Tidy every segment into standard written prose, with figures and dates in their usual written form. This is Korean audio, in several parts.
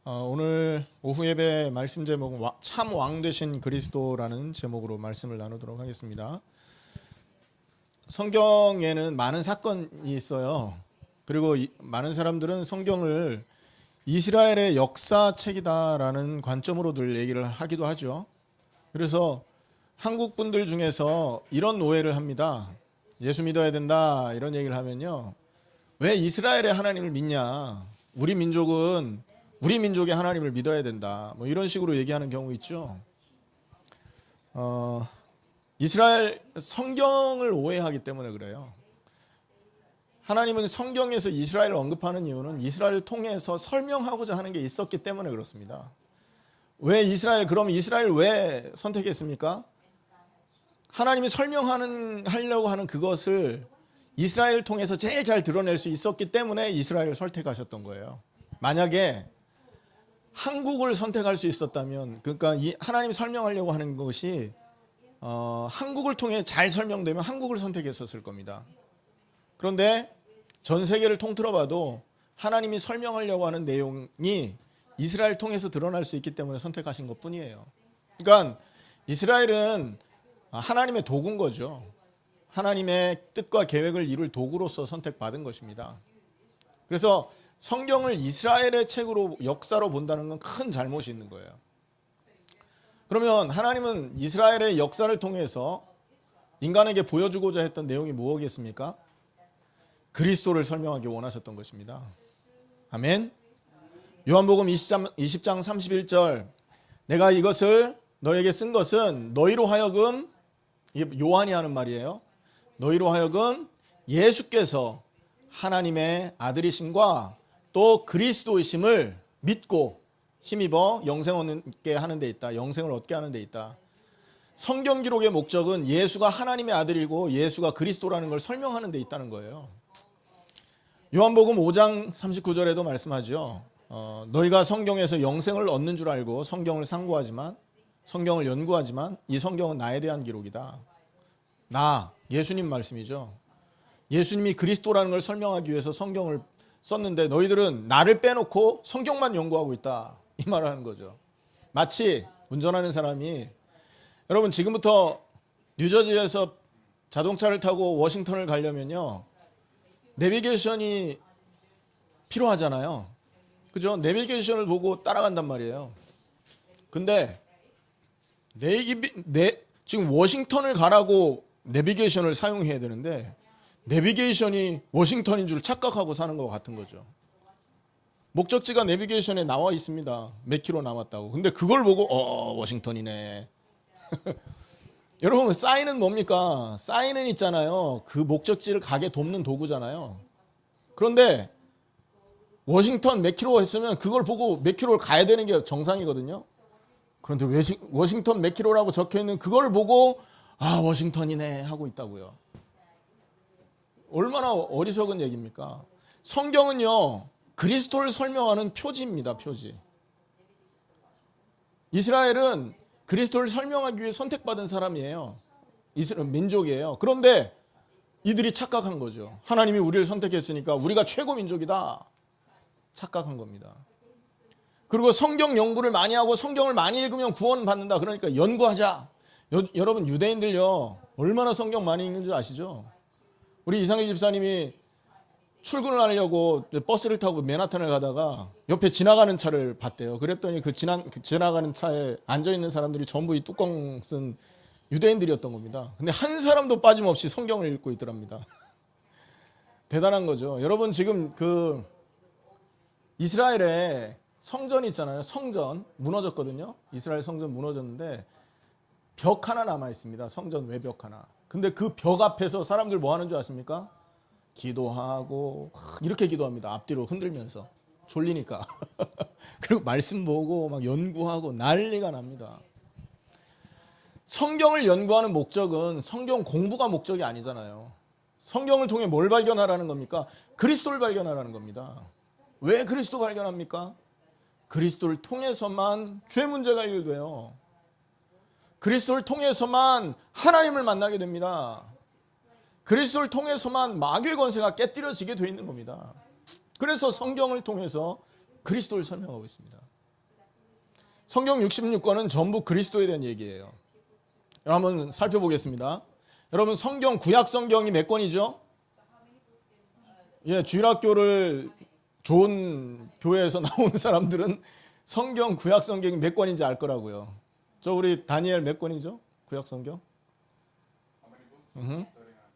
오늘 오후 예배 말씀 제목은 참 왕 되신 그리스도라는 제목으로 말씀을 나누도록 하겠습니다. 성경에는 많은 사건이 있어요. 그리고 많은 사람들은 성경을 이스라엘의 역사책이다라는 관점으로 늘 얘기를 하기도 하죠. 그래서 한국 분들 중에서 이런 오해를 합니다. 예수 믿어야 된다 이런 얘기를 하면요, 왜 이스라엘의 하나님을 믿냐, 우리 민족의 하나님을 믿어야 된다, 뭐 이런 식으로 얘기하는 경우 있죠. 이스라엘 성경을 오해하기 때문에 그래요. 하나님은 성경에서 이스라엘을 언급하는 이유는 이스라엘을 통해서 설명하고자 하는 게 있었기 때문에 그렇습니다. 그럼 이스라엘 왜 선택했습니까? 하나님이 하려고 하는 그것을 이스라엘을 통해서 제일 잘 드러낼 수 있었기 때문에 이스라엘을 선택하셨던 거예요. 만약에 한국을 선택할 수 있었다면, 그러니까 하나님이 설명하려고 하는 것이 한국을 통해 잘 설명되면 한국을 선택했었을 겁니다. 그런데 전 세계를 통틀어 봐도 하나님이 설명하려고 하는 내용이 이스라엘 통해서 드러날 수 있기 때문에 선택하신 것 뿐이에요. 그러니까 이스라엘은 하나님의 도구인 거죠. 하나님의 뜻과 계획을 이룰 도구로서 선택받은 것입니다. 그래서 성경을 이스라엘의 책으로, 역사로 본다는 건 큰 잘못이 있는 거예요. 그러면 하나님은 이스라엘의 역사를 통해서 인간에게 보여주고자 했던 내용이 무엇이겠습니까? 그리스도를 설명하기 원하셨던 것입니다. 아멘. 요한복음 20장 31절, 내가 이것을 너에게 쓴 것은 너희로 하여금, 요한이 하는 말이에요, 너희로 하여금 예수께서 하나님의 아들이심과 또 그리스도이심을 믿고 힘입어 영생을 얻게 하는 데 있다. 영생을 얻게 하는 데 있다. 성경 기록의 목적은 예수가 하나님의 아들이고 예수가 그리스도라는 걸 설명하는 데 있다는 거예요. 요한복음 5장 39절에도 말씀하죠. 너희가 성경에서 영생을 얻는 줄 알고 성경을 연구하지만 이 성경은 나에 대한 기록이다. 예수님 말씀이죠. 예수님이 그리스도라는 걸 설명하기 위해서 성경을 썼는데 너희들은 나를 빼놓고 성경만 연구하고 있다, 이 말을 하는 거죠. 마치 운전하는 사람이, 여러분 지금부터 뉴저지에서 자동차를 타고 워싱턴을 가려면요, 내비게이션이 필요하잖아요. 그죠? 내비게이션을 보고 따라간단 말이에요. 근데 지금 워싱턴을 가라고 내비게이션을 사용해야 되는데 내비게이션이 워싱턴인 줄 착각하고 사는 것 같은 거죠. 목적지가 내비게이션에 나와 있습니다. 몇 킬로 남았다고. 근데 그걸 보고 워싱턴이네. 여러분, 사인은 뭡니까? 사인은 있잖아요, 그 목적지를 가게 돕는 도구잖아요. 그런데 워싱턴 몇 킬로 했으면 그걸 보고 몇 킬로를 가야 되는 게 정상이거든요. 그런데 워싱턴 몇 킬로라고 적혀있는 그걸 보고 워싱턴이네 하고 있다고요. 얼마나 어리석은 얘기입니까? 성경은요, 그리스도를 설명하는 표지입니다. 표지. 이스라엘은 그리스도를 설명하기 위해 선택받은 사람이에요. 이스라엘 민족이에요. 그런데 이들이 착각한 거죠. 하나님이 우리를 선택했으니까 우리가 최고 민족이다, 착각한 겁니다. 그리고 성경 연구를 많이 하고 성경을 많이 읽으면 구원받는다, 그러니까 연구하자. 여러분, 유대인들요 얼마나 성경 많이 읽는 줄 아시죠? 우리 이상일 집사님이 출근을 하려고 버스를 타고 맨하탄을 가다가 옆에 지나가는 차를 봤대요. 그랬더니 그 지나가는 차에 앉아있는 사람들이 전부 이 뚜껑 쓴 유대인들이었던 겁니다. 근데 한 사람도 빠짐없이 성경을 읽고 있더랍니다. 대단한 거죠. 여러분, 지금 그 이스라엘에 성전이 있잖아요. 성전 무너졌거든요. 이스라엘 성전 무너졌는데 벽 하나 남아 있습니다. 성전 외벽 하나. 근데 그 벽 앞에서 사람들 뭐 하는 줄 아십니까? 기도하고 이렇게 기도합니다. 앞뒤로 흔들면서, 졸리니까. 그리고 말씀 보고 막 연구하고 난리가 납니다. 성경을 연구하는 목적은 성경 공부가 목적이 아니잖아요. 성경을 통해 뭘 발견하라는 겁니까? 그리스도를 발견하라는 겁니다. 왜 그리스도 발견합니까? 그리스도를 통해서만 죄 문제가 해결돼요. 그리스도를 통해서만 하나님을 만나게 됩니다. 그리스도를 통해서만 마귀의 권세가 깨뜨려지게 되어 있는 겁니다. 그래서 성경을 통해서 그리스도를 설명하고 있습니다. 성경 66권은 전부 그리스도에 대한 얘기예요. 한번 살펴보겠습니다. 여러분 성경 구약 성경이 몇 권이죠? 예, 주일학교를 좋은 교회에서 나오는 사람들은 성경 구약 성경이 몇 권인지 알 거라고요. 저 우리 다니엘 몇 권이죠? 구약 성경?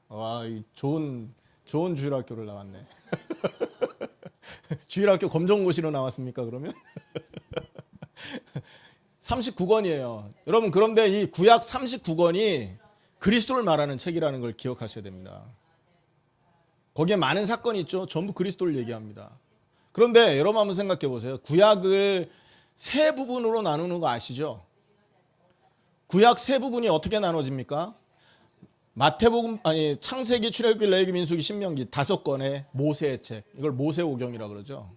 와, 이 좋은 주일학교를 나왔네. 주일학교 검정고시로 나왔습니까, 그러면? 39권이에요. 여러분, 그런데 이 구약 39권이 그리스도를 말하는 책이라는 걸 기억하셔야 됩니다. 거기에 많은 사건이 있죠. 전부 그리스도를 얘기합니다. 그런데 여러분 한번 생각해 보세요. 구약을 세 부분으로 나누는 거 아시죠? 구약 세 부분이 어떻게 나눠집니까? 마태복음, 창세기, 출애굽기, 레위기, 민수기, 신명기 5권의 모세의 책. 이걸 모세오경이라 그러죠.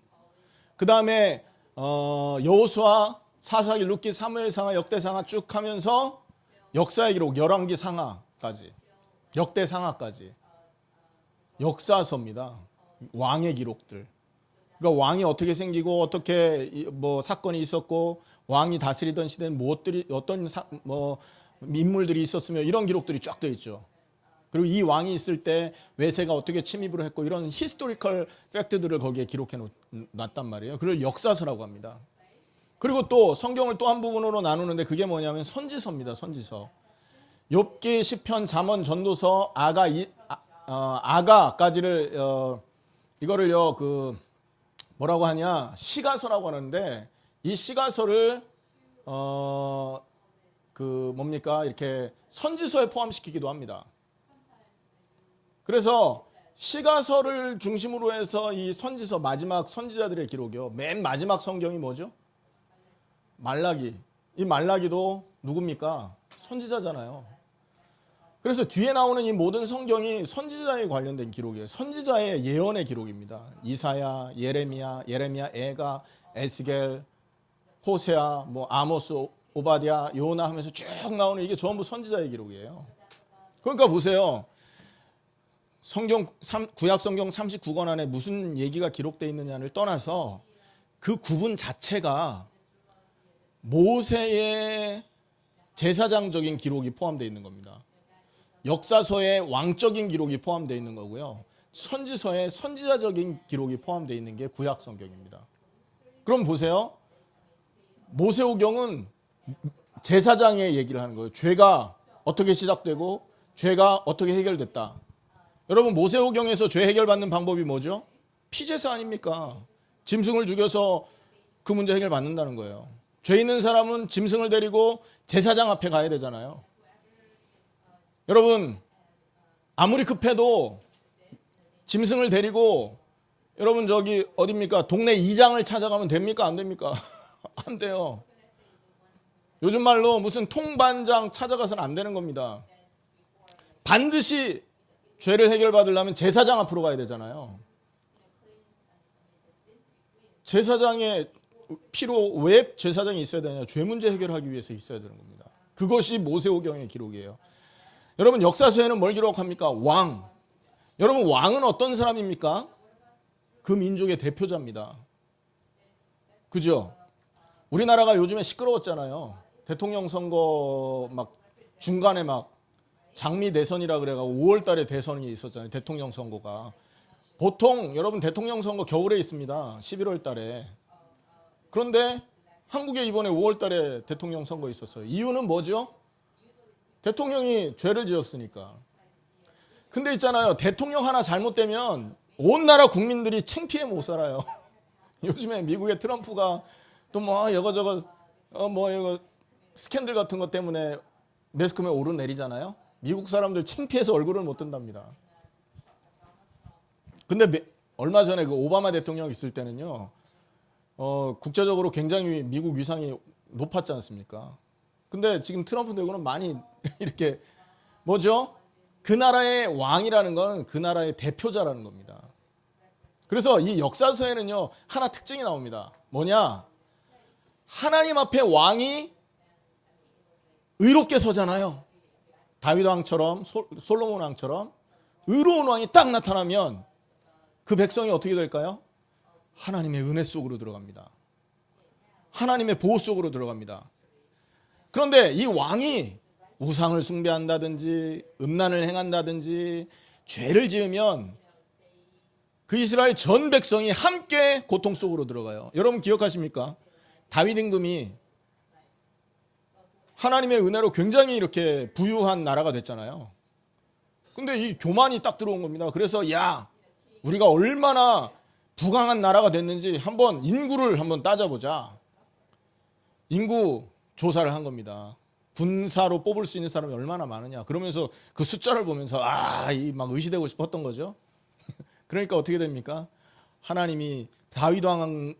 그 다음에 여호수아, 사사기, 룻기, 사무엘상하, 역대상하 쭉 하면서 역사의 기록, 열왕기 상하까지, 역대상하까지 역사서입니다. 왕의 기록들. 그러니까 왕이 어떻게 생기고 어떻게 뭐 사건이 있었고 왕이 다스리던 시대는 무엇들이 어떤 인물들이 있었으며 이런 기록들이 쫙 되어 있죠. 그리고 이 왕이 있을 때 외세가 어떻게 침입을 했고 이런 히스토리컬 팩트들을 거기에 기록해 놨단 말이에요. 그걸 역사서라고 합니다. 그리고 또 성경을 또 한 부분으로 나누는데 그게 뭐냐면 선지서입니다. 선지서. 욥기, 시편, 잠언, 전도서, 아가까지를 이거를요 뭐라고 하냐 시가서라고 하는데 이 시가서를 뭡니까 이렇게 선지서에 포함시키기도 합니다. 그래서 시가서를 중심으로 해서 이 선지서 마지막 선지자들의 기록이요. 맨 마지막 성경이 뭐죠? 말라기. 이 말라기도 누굽니까? 선지자잖아요. 그래서 뒤에 나오는 이 모든 성경이 선지자에 관련된 기록이에요. 선지자의 예언의 기록입니다. 이사야, 예레미야, 에가, 에스겔, 호세아, 아모스, 오바댜, 요나 하면서 쭉 나오는 이게 전부 선지자의 기록이에요. 그러니까 보세요. 구약 성경 39권 안에 무슨 얘기가 기록되어 있느냐를 떠나서 그 구분 자체가 모세의 제사장적인 기록이 포함되어 있는 겁니다. 역사서에 왕적인 기록이 포함되어 있는 거고요. 선지서에 선지자적인 기록이 포함되어 있는 게 구약 성경입니다. 그럼 보세요. 모세오경은 제사장의 얘기를 하는 거예요. 죄가 어떻게 시작되고 죄가 어떻게 해결됐다. 여러분 모세오경에서 죄 해결받는 방법이 뭐죠? 피제사 아닙니까? 짐승을 죽여서 그 문제 해결받는다는 거예요. 죄 있는 사람은 짐승을 데리고 제사장 앞에 가야 되잖아요. 여러분 아무리 급해도 짐승을 데리고 여러분 저기 어딥니까? 동네 이장을 찾아가면 됩니까? 안 됩니까? 안 돼요. 요즘 말로 무슨 통반장 찾아가서는 안 되는 겁니다. 반드시 죄를 해결받으려면 제사장 앞으로 가야 되잖아요. 제사장의 피로 왜 제사장이 있어야 되냐? 죄 문제 해결하기 위해서 있어야 되는 겁니다. 그것이 모세오경의 기록이에요. 여러분 역사서에는 뭘 기록합니까? 왕. 여러분 왕은 어떤 사람입니까? 그 민족의 대표자입니다. 그죠? 우리나라가 요즘에 시끄러웠잖아요. 대통령 선거 중간에 장미 대선이라 그래가 5월 달에 대선이 있었잖아요. 대통령 선거가. 보통 여러분 대통령 선거 겨울에 있습니다. 11월 달에. 그런데 한국에 이번에 5월 달에 대통령 선거 있었어요. 이유는 뭐죠? 대통령이 죄를 지었으니까. 근데 있잖아요. 대통령 하나 잘못되면 온 나라 국민들이 창피해 못 살아요. 요즘에 미국의 트럼프가 또 이거 스캔들 같은 것 때문에 매스컴에 오르내리잖아요. 미국 사람들 창피해서 얼굴을 못 든답니다. 근데 얼마 전에 그 오바마 대통령 있을 때는요. 국제적으로 굉장히 미국 위상이 높았지 않습니까? 근데 지금 트럼프 대고는 많이 이렇게 뭐죠? 그 나라의 왕이라는 건 그 나라의 대표자라는 겁니다. 그래서 이 역사서에는요. 하나 특징이 나옵니다. 뭐냐? 하나님 앞에 왕이 의롭게 서잖아요. 다윗 왕처럼 솔로몬 왕처럼 의로운 왕이 딱 나타나면 그 백성이 어떻게 될까요? 하나님의 은혜 속으로 들어갑니다. 하나님의 보호 속으로 들어갑니다. 그런데 이 왕이 우상을 숭배한다든지 음란을 행한다든지 죄를 지으면 그 이스라엘 전 백성이 함께 고통 속으로 들어가요. 여러분 기억하십니까? 다윗 임금이 하나님의 은혜로 굉장히 이렇게 부유한 나라가 됐잖아요. 근데 이 교만이 딱 들어온 겁니다. 그래서 야, 우리가 얼마나 부강한 나라가 됐는지 한번 인구를 한번 따져보자. 인구 조사를 한 겁니다. 군사로 뽑을 수 있는 사람이 얼마나 많으냐. 그러면서 그 숫자를 보면서 이 막 의시되고 싶었던 거죠. 그러니까 어떻게 됩니까? 하나님이 다윗 왕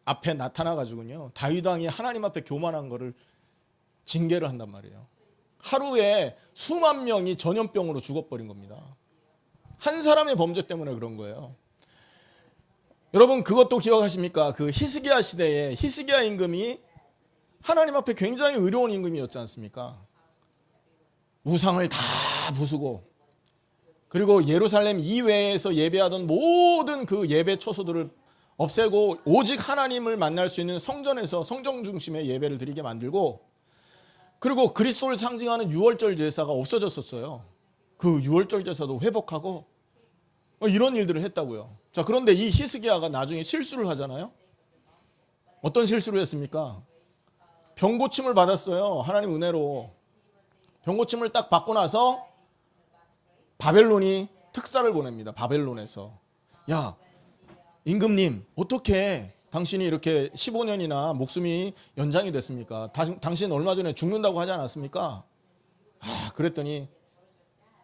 앞에 나타나 가지고요. 다윗 왕이 하나님 앞에 교만한 거를 징계를 한단 말이에요. 하루에 수만 명이 전염병으로 죽어버린 겁니다. 한 사람의 범죄 때문에 그런 거예요. 여러분 그것도 기억하십니까? 그 히스기야 시대에 히스기야 임금이 하나님 앞에 굉장히 의로운 임금이었지 않습니까? 우상을 다 부수고 그리고 예루살렘 이외에서 예배하던 모든 그 예배 처소들을 없애고 오직 하나님을 만날 수 있는 성전에서 성전 중심의 예배를 드리게 만들고 그리고 그리스도를 상징하는 유월절 제사가 없어졌었어요. 그 유월절 제사도 회복하고 이런 일들을 했다고요. 자, 그런데 이 히스기야가 나중에 실수를 하잖아요. 어떤 실수를 했습니까? 병고침을 받았어요. 하나님 은혜로. 병고침을 딱 받고 나서 바벨론이 특사를 보냅니다. 바벨론에서. 야, 임금님, 어떻게 당신이 이렇게 15년이나 목숨이 연장이 됐습니까? 당신 얼마 전에 죽는다고 하지 않았습니까? 그랬더니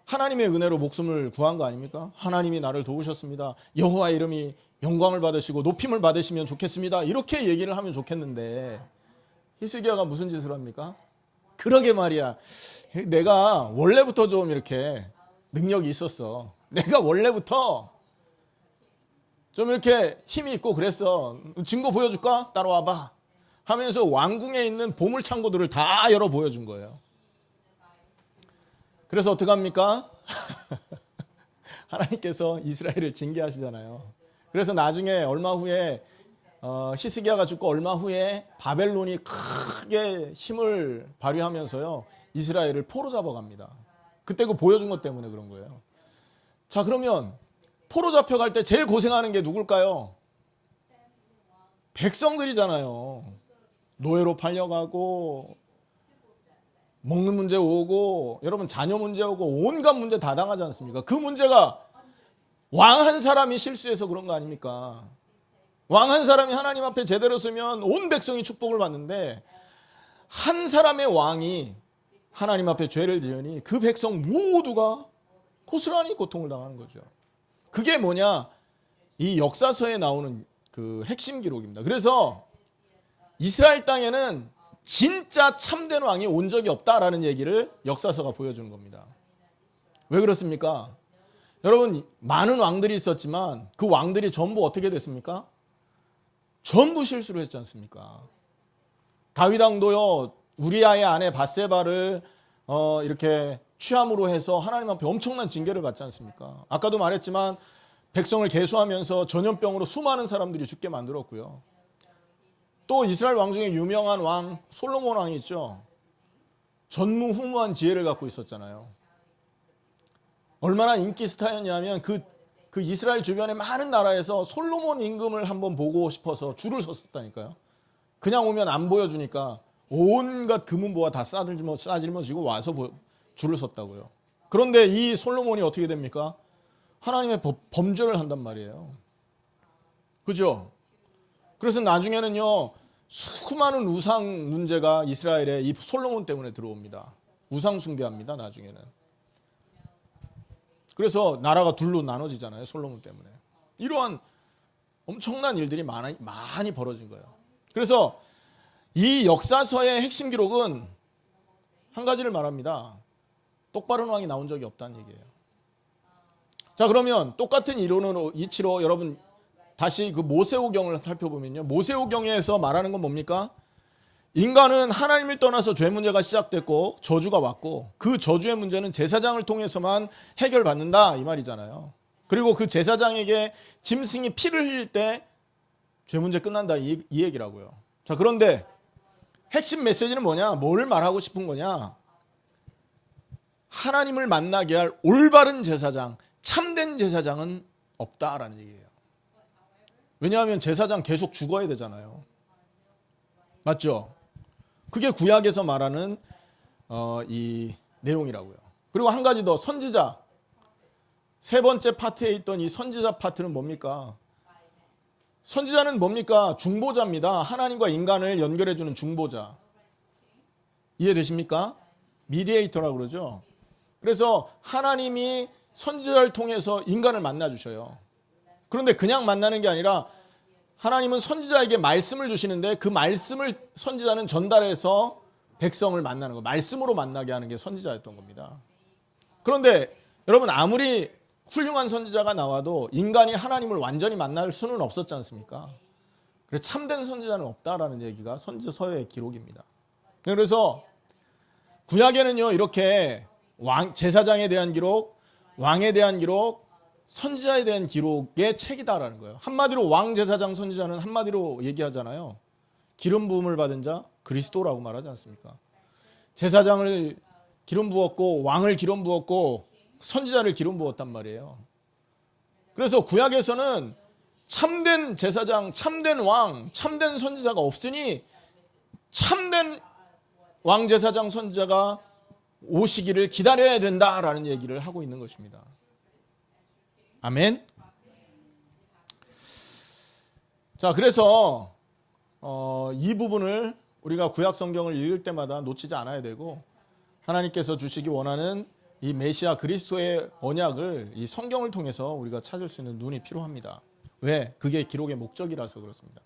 하나님의 은혜로 목숨을 구한 거 아닙니까? 하나님이 나를 도우셨습니다. 여호와 이름이 영광을 받으시고 높임을 받으시면 좋겠습니다. 이렇게 얘기를 하면 좋겠는데 히스기야가 무슨 짓을 합니까? 그러게 말이야. 내가 원래부터 좀 이렇게 능력이 있었어. 내가 원래부터 좀 이렇게 힘이 있고 그랬어. 증거 보여줄까? 따라와봐. 하면서 왕궁에 있는 보물창고들을 다 열어 보여준 거예요. 그래서 어떡합니까? 하나님께서 이스라엘을 징계하시잖아요. 그래서 나중에 얼마 후에 히스기야가 죽고 얼마 후에 바벨론이 크게 힘을 발휘하면서요. 이스라엘을 포로 잡아갑니다. 그때 그 보여준 것 때문에 그런 거예요. 자, 그러면 포로 잡혀갈 때 제일 고생하는 게 누굴까요? 백성들이잖아요. 노예로 팔려가고 먹는 문제 오고 여러분 자녀 문제 오고 온갖 문제 다 당하지 않습니까? 그 문제가 왕 한 사람이 실수해서 그런 거 아닙니까? 왕 한 사람이 하나님 앞에 제대로 서면 온 백성이 축복을 받는데 한 사람의 왕이 하나님 앞에 죄를 지으니 그 백성 모두가 고스란히 고통을 당하는 거죠. 그게 뭐냐? 이 역사서에 나오는 그 핵심 기록입니다. 그래서 이스라엘 땅에는 진짜 참된 왕이 온 적이 없다라는 얘기를 역사서가 보여주는 겁니다. 왜 그렇습니까? 여러분 많은 왕들이 있었지만 그 왕들이 전부 어떻게 됐습니까? 전부 실수를 했지 않습니까? 다윗 왕도요 우리아의 아내 밧세바를 이렇게 취함으로 해서 하나님 앞에 엄청난 징계를 받지 않습니까? 아까도 말했지만 백성을 계수하면서 전염병으로 수많은 사람들이 죽게 만들었고요. 또 이스라엘 왕 중에 유명한 왕 솔로몬 왕이 있죠. 전무후무한 지혜를 갖고 있었잖아요. 얼마나 인기 스타였냐면 그 이스라엘 주변의 많은 나라에서 솔로몬 임금을 한번 보고 싶어서 줄을 섰었다니까요. 그냥 오면 안 보여주니까 온갖 금은보화 다 싸질머지고 와서 줄을 섰다고요. 그런데 이 솔로몬이 어떻게 됩니까? 하나님의 범죄를 한단 말이에요. 그죠? 그래서 나중에는요 수많은 우상 문제가 이스라엘에 이 솔로몬 때문에 들어옵니다. 우상 숭배합니다. 나중에는. 그래서 나라가 둘로 나눠지잖아요. 솔로몬 때문에. 이러한 엄청난 일들이 많이 벌어진 거예요. 그래서 이 역사서의 핵심 기록은 한 가지를 말합니다. 똑바른 왕이 나온 적이 없다는 얘기예요. 자, 그러면 똑같은 이치로 여러분 다시 그 모세오경을 살펴보면요. 모세오경에서 말하는 건 뭡니까? 인간은 하나님을 떠나서 죄 문제가 시작됐고 저주가 왔고 그 저주의 문제는 제사장을 통해서만 해결받는다 이 말이잖아요. 그리고 그 제사장에게 짐승이 피를 흘릴 때 죄 문제 끝난다 이 얘기라고요. 자, 그런데 핵심 메시지는 뭐냐? 뭘 말하고 싶은 거냐? 하나님을 만나게 할 올바른 제사장, 참된 제사장은 없다라는 얘기예요. 왜냐하면 제사장 계속 죽어야 되잖아요. 맞죠? 그게 구약에서 말하는 이 내용이라고요. 그리고 한 가지 더, 선지자. 세 번째 파트에 있던 이 선지자 파트는 뭡니까? 선지자는 뭡니까? 중보자입니다. 하나님과 인간을 연결해주는 중보자. 이해되십니까? 미디에이터라고 그러죠. 그래서 하나님이 선지자를 통해서 인간을 만나주셔요. 그런데 그냥 만나는 게 아니라 하나님은 선지자에게 말씀을 주시는데 그 말씀을 선지자는 전달해서 백성을 만나는 거, 말씀으로 만나게 하는 게 선지자였던 겁니다. 그런데 여러분, 아무리 훌륭한 선지자가 나와도 인간이 하나님을 완전히 만날 수는 없었지 않습니까? 그래서 참된 선지자는 없다라는 얘기가 선지서의 기록입니다. 그래서 구약에는요, 이렇게 제사장에 대한 기록, 왕에 대한 기록, 선지자에 대한 기록의 책이다라는 거예요. 한마디로 왕, 제사장, 선지자는 한마디로 얘기하잖아요. 기름 부음을 받은 자, 그리스도라고 말하지 않습니까? 제사장을 기름 부었고 왕을 기름 부었고 선지자를 기름 부었단 말이에요. 그래서 구약에서는 참된 제사장, 참된 왕, 참된 선지자가 없으니 참된 왕, 제사장, 선지자가 오시기를 기다려야 된다라는 얘기를 하고 있는 것입니다. 아멘. 자, 그래서 이 부분을 우리가 구약 성경을 읽을 때마다 놓치지 않아야 되고, 하나님께서 주시기 원하는 이 메시아 그리스도의 언약을 이 성경을 통해서 우리가 찾을 수 있는 눈이 필요합니다. 왜? 그게 기록의 목적이라서 그렇습니다.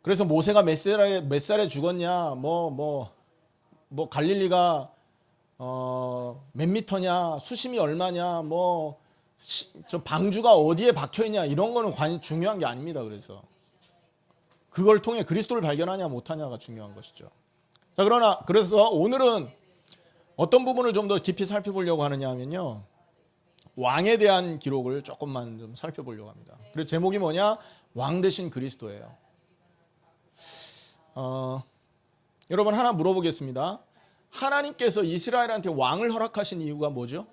그래서 모세가 몇 살에 죽었냐, 뭐 갈릴리가 몇 미터냐, 수심이 얼마냐, 저 방주가 어디에 박혀 있냐, 이런 거는 중요한 게 아닙니다. 그걸 통해 그리스도를 발견하냐 못하냐가 중요한 것이죠. 자, 그래서 오늘은 어떤 부분을 좀 더 깊이 살펴보려고 하느냐 하면요, 왕에 대한 기록을 조금만 좀 살펴보려고 합니다. 그래서 제목이 뭐냐? 왕 대신 그리스도예요. 여러분, 하나 물어보겠습니다. 하나님께서 이스라엘한테 왕을 허락하신 이유가 뭐죠?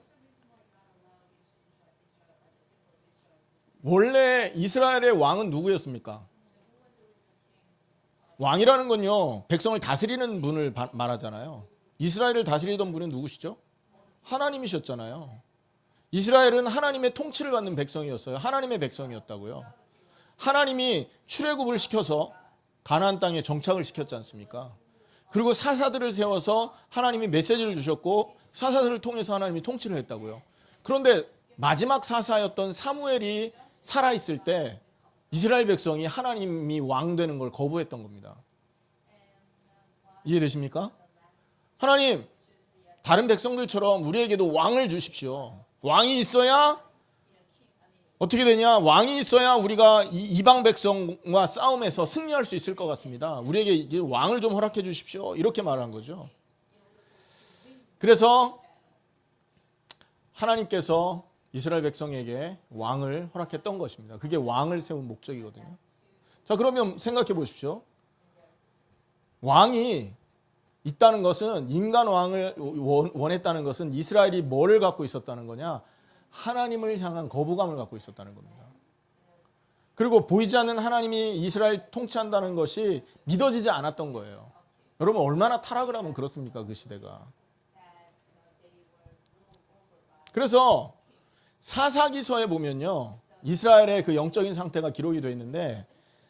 원래 이스라엘의 왕은 누구였습니까? 왕이라는 건요, 백성을 다스리는 분을 말하잖아요. 이스라엘을 다스리던 분은 누구시죠? 하나님이셨잖아요. 이스라엘은 하나님의 통치를 받는 백성이었어요. 하나님의 백성이었다고요. 하나님이 출애굽을 시켜서 가나안 땅에 정착을 시켰지 않습니까? 그리고 사사들을 세워서 하나님이 메시지를 주셨고 사사들을 통해서 하나님이 통치를 했다고요. 그런데 마지막 사사였던 사무엘이 살아있을 때 이스라엘 백성이 하나님이 왕 되는 걸 거부했던 겁니다. 이해되십니까? 하나님, 다른 백성들처럼 우리에게도 왕을 주십시오. 왕이 있어야 어떻게 되냐? 왕이 있어야 우리가 이방 백성과 싸움에서 승리할 수 있을 것 같습니다. 우리에게 이제 왕을 좀 허락해 주십시오. 이렇게 말한 거죠. 그래서 하나님께서 이스라엘 백성에게 왕을 허락했던 것입니다. 그게 왕을 세운 목적이거든요. 자, 그러면 생각해 보십시오. 왕이 있다는 것은, 인간 왕을 원했다는 것은 이스라엘이 뭐를 갖고 있었다는 거냐? 하나님을 향한 거부감을 갖고 있었다는 겁니다. 그리고 보이지 않는 하나님이 이스라엘 통치한다는 것이 믿어지지 않았던 거예요. 여러분, 얼마나 타락을 하면 그렇습니까? 그 시대가. 그래서 사사기서에 보면요, 이스라엘의 그 영적인 상태가 기록이 되어 있는데,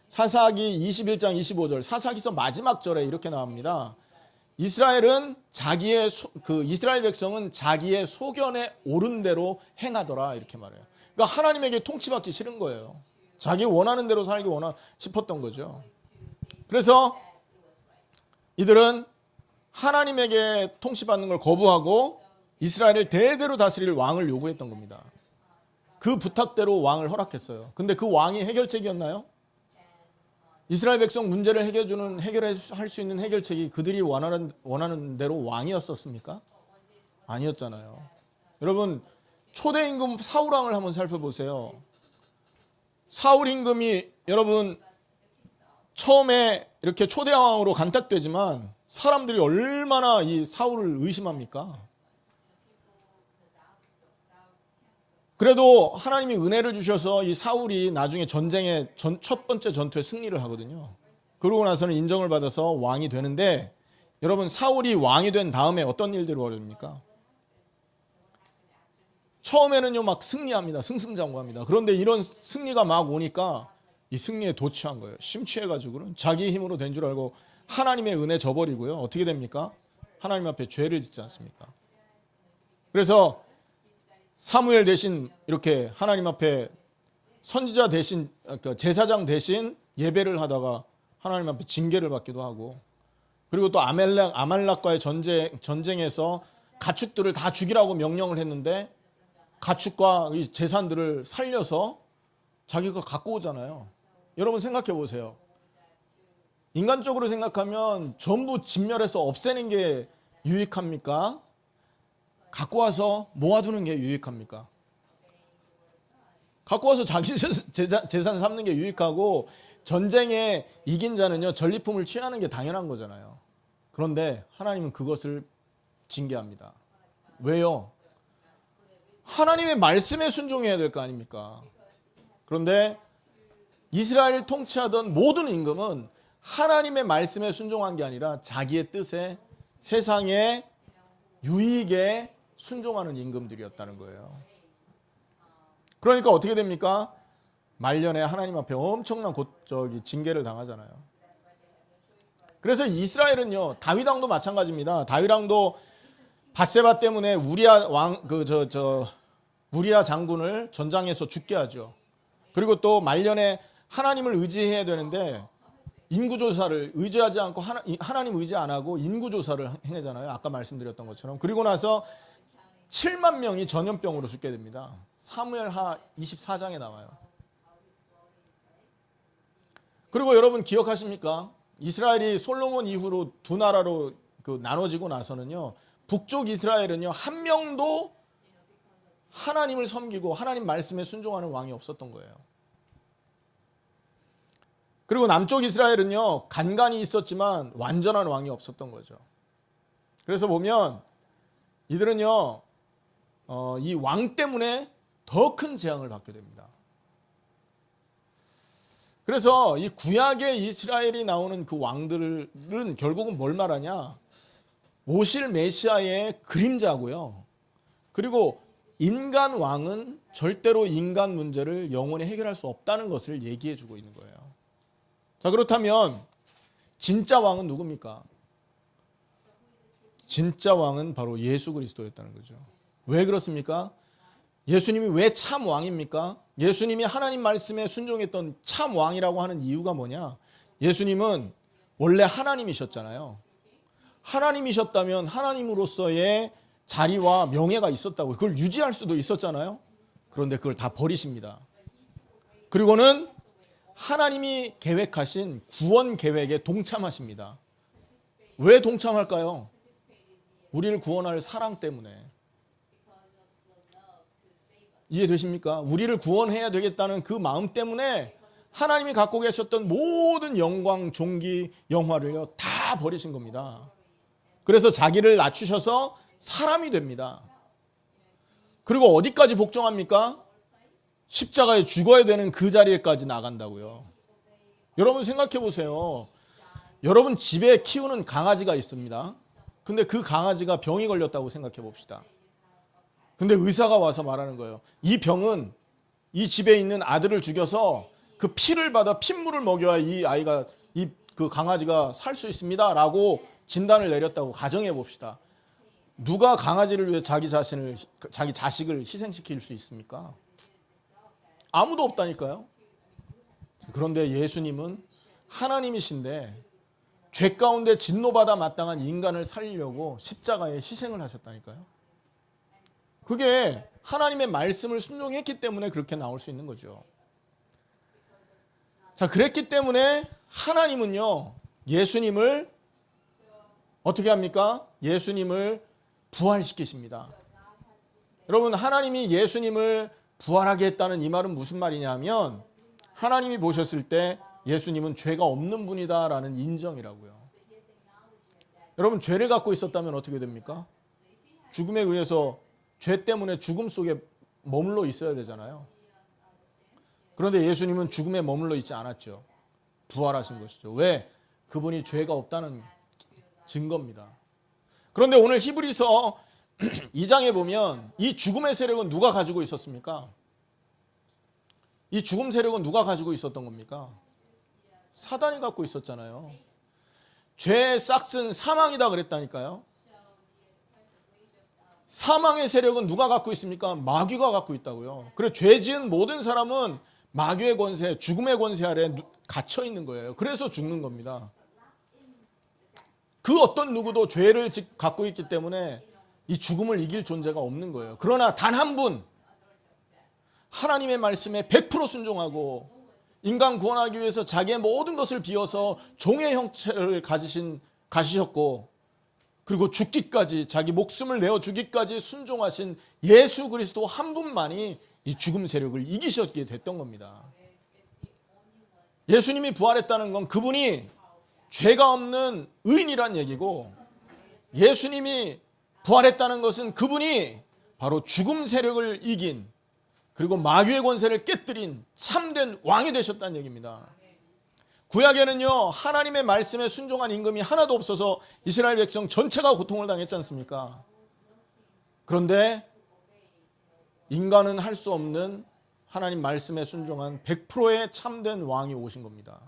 사사기 21장 25절, 사사기서 마지막 절에 이렇게 나옵니다. 이스라엘 백성은 자기의 소견에 옳은 대로 행하더라, 이렇게 말해요. 그러니까 하나님에게 통치받기 싫은 거예요. 자기 원하는 대로 살기 싶었던 거죠. 그래서 이들은 하나님에게 통치받는 걸 거부하고 이스라엘을 대대로 다스릴 왕을 요구했던 겁니다. 그 부탁대로 왕을 허락했어요. 근데 그 왕이 해결책이었나요? 이스라엘 백성 문제를 해결할 수 있는 해결책이 그들이 원하는 대로 왕이었었습니까? 아니었잖아요. 여러분, 초대 임금 사울 왕을 한번 살펴보세요. 사울 임금이 여러분 처음에 이렇게 초대왕으로 간택되지만 사람들이 얼마나 이 사울을 의심합니까? 그래도 하나님이 은혜를 주셔서 이 사울이 나중에 전쟁의 첫 번째 전투에 승리를 하거든요. 그러고 나서는 인정을 받아서 왕이 되는데, 여러분, 사울이 왕이 된 다음에 어떤 일들이 벌어집니까? 처음에는요 막 승리합니다. 승승장구합니다. 그런데 이런 승리가 막 오니까 이 승리에 도취한 거예요. 심취해가지고는 자기 힘으로 된 줄 알고 하나님의 은혜 저버리고요. 어떻게 됩니까? 하나님 앞에 죄를 짓지 않습니까? 그래서 사무엘 대신 이렇게 하나님 앞에 선지자 대신, 그러니까 제사장 대신 예배를 하다가 하나님 앞에 징계를 받기도 하고, 그리고 또 아말렉과의 전쟁에서 가축들을 다 죽이라고 명령을 했는데 가축과 이 재산들을 살려서 자기가 갖고 오잖아요. 여러분 생각해 보세요. 인간적으로 생각하면 전부 진멸해서 없애는 게 유익합니까? 갖고 와서 모아두는 게 유익합니까? 갖고 와서 자기 재산 삼는 게 유익하고, 전쟁에 이긴 자는요 전리품을 취하는 게 당연한 거잖아요. 그런데 하나님은 그것을 징계합니다. 왜요? 하나님의 말씀에 순종해야 될 거 아닙니까? 그런데 이스라엘을 통치하던 모든 임금은 하나님의 말씀에 순종한 게 아니라 자기의 뜻에, 세상의 유익에 순종하는 임금들이었다는 거예요. 그러니까 어떻게 됩니까? 말년에 하나님 앞에 엄청난 징계를 당하잖아요. 그래서 이스라엘은요, 다윗 왕도 마찬가지입니다. 다윗 왕도 밧세바 때문에 우리아 장군을 전장에서 죽게 하죠. 그리고 또 말년에 하나님을 의지해야 되는데 인구조사를 의지하지 않고 하나님 의지 안 하고 인구조사를 행하잖아요. 아까 말씀드렸던 것처럼. 그리고 나서 7만 명이 전염병으로 죽게 됩니다. 사무엘하 24장에 나와요. 그리고 여러분 기억하십니까? 이스라엘이 솔로몬 이후로 두 나라로 나눠지고 나서는요, 북쪽 이스라엘은요 한 명도 하나님을 섬기고 하나님 말씀에 순종하는 왕이 없었던 거예요. 그리고 남쪽 이스라엘은요 간간이 있었지만 완전한 왕이 없었던 거죠. 그래서 보면 이들은요 이 왕 때문에 더 큰 재앙을 받게 됩니다. 그래서 이 구약의 이스라엘이 나오는 그 왕들은 결국은 뭘 말하냐? 오실 메시아의 그림자고요. 그리고 인간 왕은 절대로 인간 문제를 영원히 해결할 수 없다는 것을 얘기해 주고 있는 거예요. 자, 그렇다면 진짜 왕은 누굽니까? 진짜 왕은 바로 예수 그리스도였다는 거죠. 왜 그렇습니까? 예수님이 왜 참 왕입니까? 예수님이 하나님 말씀에 순종했던 참 왕이라고 하는 이유가 뭐냐? 예수님은 원래 하나님이셨잖아요. 하나님이셨다면 하나님으로서의 자리와 명예가 있었다고, 그걸 유지할 수도 있었잖아요. 그런데 그걸 다 버리십니다. 그리고는 하나님이 계획하신 구원 계획에 동참하십니다. 왜 동참할까요? 우리를 구원할 사랑 때문에. 이해되십니까? 우리를 구원해야 되겠다는 그 마음 때문에 하나님이 갖고 계셨던 모든 영광, 존귀, 영화를요 다 버리신 겁니다. 그래서 자기를 낮추셔서 사람이 됩니다. 그리고 어디까지 복종합니까? 십자가에 죽어야 되는 그 자리에까지 나간다고요. 여러분 생각해 보세요. 여러분 집에 키우는 강아지가 있습니다. 근데 그 강아지가 병이 걸렸다고 생각해 봅시다. 근데 의사가 와서 말하는 거예요. 이 병은 이 집에 있는 아들을 죽여서 그 피를 받아 핏물을 먹여야 이 아이가, 그 강아지가 살 수 있습니다 라고 진단을 내렸다고 가정해 봅시다. 누가 강아지를 위해 자기 자식을 희생시킬 수 있습니까? 아무도 없다니까요. 그런데 예수님은 하나님이신데 죄 가운데 진노받아 마땅한 인간을 살리려고 십자가에 희생을 하셨다니까요. 그게 하나님의 말씀을 순종했기 때문에 그렇게 나올 수 있는 거죠. 자, 그랬기 때문에 하나님은요 예수님을 어떻게 합니까? 예수님을 부활시키십니다. 여러분, 하나님이 예수님을 부활하게 했다는 이 말은 무슨 말이냐면, 하나님이 보셨을 때 예수님은 죄가 없는 분이다라는 인정이라고요. 여러분, 죄를 갖고 있었다면 어떻게 됩니까? 죽음에 의해서 죄 때문에 죽음 속에 머물러 있어야 되잖아요. 그런데 예수님은 죽음에 머물러 있지 않았죠. 부활하신 것이죠. 왜? 그분이 죄가 없다는 증거입니다. 그런데 오늘 히브리서 2장에 보면 이 죽음의 세력은 누가 가지고 있었습니까? 이 죽음 세력은 누가 가지고 있었던 겁니까? 사단이 갖고 있었잖아요. 죄의 싹슨 사망이다 그랬다니까요. 사망의 세력은 누가 갖고 있습니까? 마귀가 갖고 있다고요. 그래서 죄 지은 모든 사람은 마귀의 권세, 죽음의 권세 아래 갇혀 있는 거예요. 그래서 죽는 겁니다. 그 어떤 누구도 죄를 갖고 있기 때문에 이 죽음을 이길 존재가 없는 거예요. 그러나 단 한 분, 하나님의 말씀에 100% 순종하고 인간 구원하기 위해서 자기의 모든 것을 비워서 종의 형체를 가지셨고, 그리고 죽기까지, 자기 목숨을 내어 주기까지 순종하신 예수 그리스도 한 분만이 이 죽음 세력을 이기셨게 됐던 겁니다. 예수님이 부활했다는 건 그분이 죄가 없는 의인이란 얘기고, 예수님이 부활했다는 것은 그분이 바로 죽음 세력을 이긴, 그리고 마귀의 권세를 깨뜨린 참된 왕이 되셨다는 얘기입니다. 구약에는요, 하나님의 말씀에 순종한 임금이 하나도 없어서 이스라엘 백성 전체가 고통을 당했지 않습니까? 그런데 인간은 할 수 없는 하나님 말씀에 순종한 100%의 참된 왕이 오신 겁니다.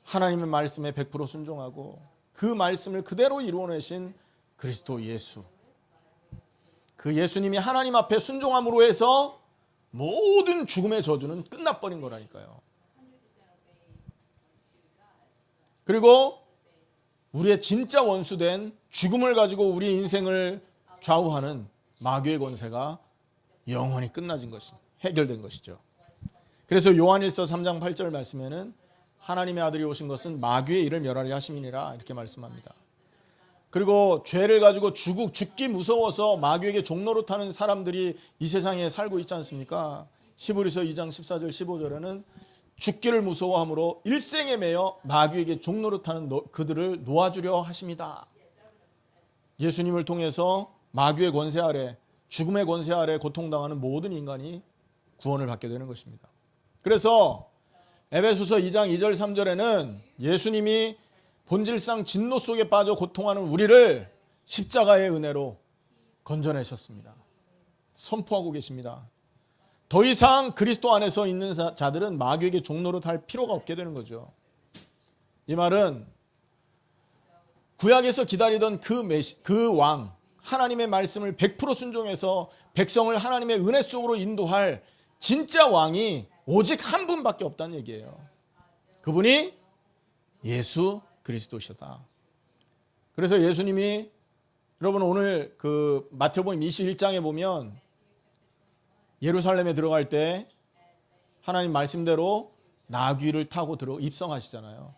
하나님의 말씀에 100% 순종하고 그 말씀을 그대로 이루어내신 그리스도 예수. 그 예수님이 하나님 앞에 순종함으로 해서 모든 죽음의 저주는 끝나버린 거라니까요. 그리고 우리의 진짜 원수된 죽음을 가지고 우리 인생을 좌우하는 마귀의 권세가 영원히 해결된 것이죠. 그래서 요한일서 3장 8절 말씀에는 하나님의 아들이 오신 것은 마귀의 일을 멸하려 하심이니라 이렇게 말씀합니다. 그리고 죄를 가지고 죽기 무서워서 마귀에게 종노릇하는 사람들이 이 세상에 살고 있지 않습니까? 히브리서 2장 14절 15절에는 죽기를 무서워함으로 일생에 매여 마귀에게 종노릇하는 그들을 놓아주려 하십니다. 예수님을 통해서 마귀의 권세 아래, 죽음의 권세 아래 고통당하는 모든 인간이 구원을 받게 되는 것입니다. 그래서 에베소서 2장 2절 3절에는 예수님이 본질상 진노 속에 빠져 고통하는 우리를 십자가의 은혜로 건져내셨습니다. 선포하고 계십니다. 더 이상 그리스도 안에서 있는 자들은 마귀에게 종노릇할 필요가 없게 되는 거죠. 이 말은 구약에서 기다리던 그 왕, 하나님의 말씀을 100% 순종해서 백성을 하나님의 은혜 속으로 인도할 진짜 왕이 오직 한 분밖에 없다는 얘기예요. 그분이 예수 그리스도시다. 그래서 예수님이, 여러분 오늘 그 마태복음 21장에 보면 예루살렘에 들어갈 때 하나님 말씀대로 나귀를 타고 입성하시잖아요.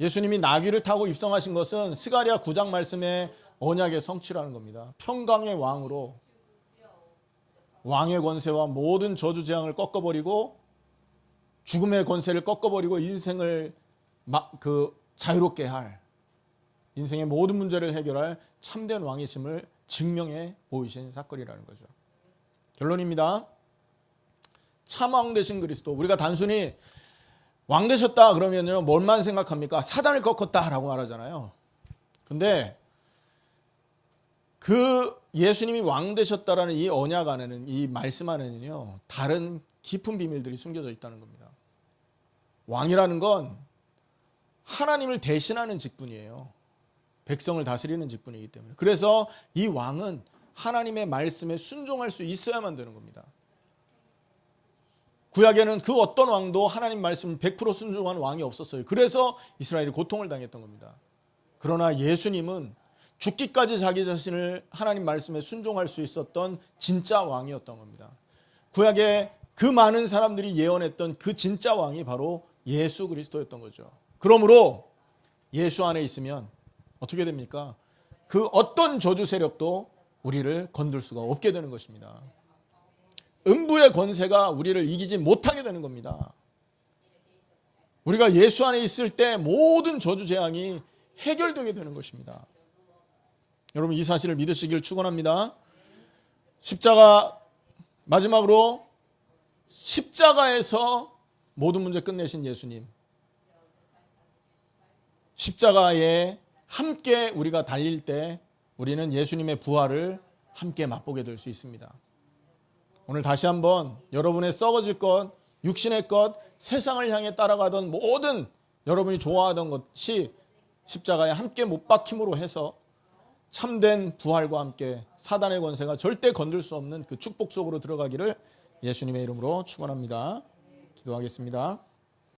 예수님이 나귀를 타고 입성하신 것은 스가랴 9장 말씀의 언약의 성취라는 겁니다. 평강의 왕으로 왕의 권세와 모든 저주 재앙을 꺾어버리고 죽음의 권세를 꺾어버리고 인생을 자유롭게 할, 인생의 모든 문제를 해결할 참된 왕이심을 증명해 보이신 사건이라는 거죠. 결론입니다. 참왕 되신 그리스도. 우리가 단순히 왕 되셨다 그러면요, 뭘만 생각합니까? 사단을 꺾었다라고 말하잖아요. 근데 그 예수님이 왕 되셨다라는 이 언약 안에는, 이 말씀 안에는요, 다른 깊은 비밀들이 숨겨져 있다는 겁니다. 왕이라는 건 하나님을 대신하는 직분이에요. 백성을 다스리는 직분이기 때문에. 그래서 이 왕은 하나님의 말씀에 순종할 수 있어야만 되는 겁니다. 구약에는 그 어떤 왕도 하나님 말씀을 100% 순종한 왕이 없었어요. 그래서 이스라엘이 고통을 당했던 겁니다. 그러나 예수님은 죽기까지 자기 자신을 하나님 말씀에 순종할 수 있었던 진짜 왕이었던 겁니다. 구약에 그 많은 사람들이 예언했던 그 진짜 왕이 바로 예수 그리스도였던 거죠. 그러므로 예수 안에 있으면 어떻게 됩니까? 그 어떤 저주 세력도 우리를 건들 수가 없게 되는 것입니다. 음부의 권세가 우리를 이기지 못하게 되는 겁니다. 우리가 예수 안에 있을 때 모든 저주 재앙이 해결되게 되는 것입니다. 여러분 이 사실을 믿으시길 축원합니다. 십자가, 마지막으로 십자가에서 모든 문제 끝내신 예수님, 십자가에 함께 우리가 달릴 때 우리는 예수님의 부활을 함께 맛보게 될 수 있습니다. 오늘 다시 한번 여러분의 썩어질 것, 육신의 것, 세상을 향해 따라가던 모든 여러분이 좋아하던 것이 십자가에 함께 못 박힘으로 해서 참된 부활과 함께 사단의 권세가 절대 건들 수 없는 그 축복 속으로 들어가기를 예수님의 이름으로 축원합니다. 기도하겠습니다.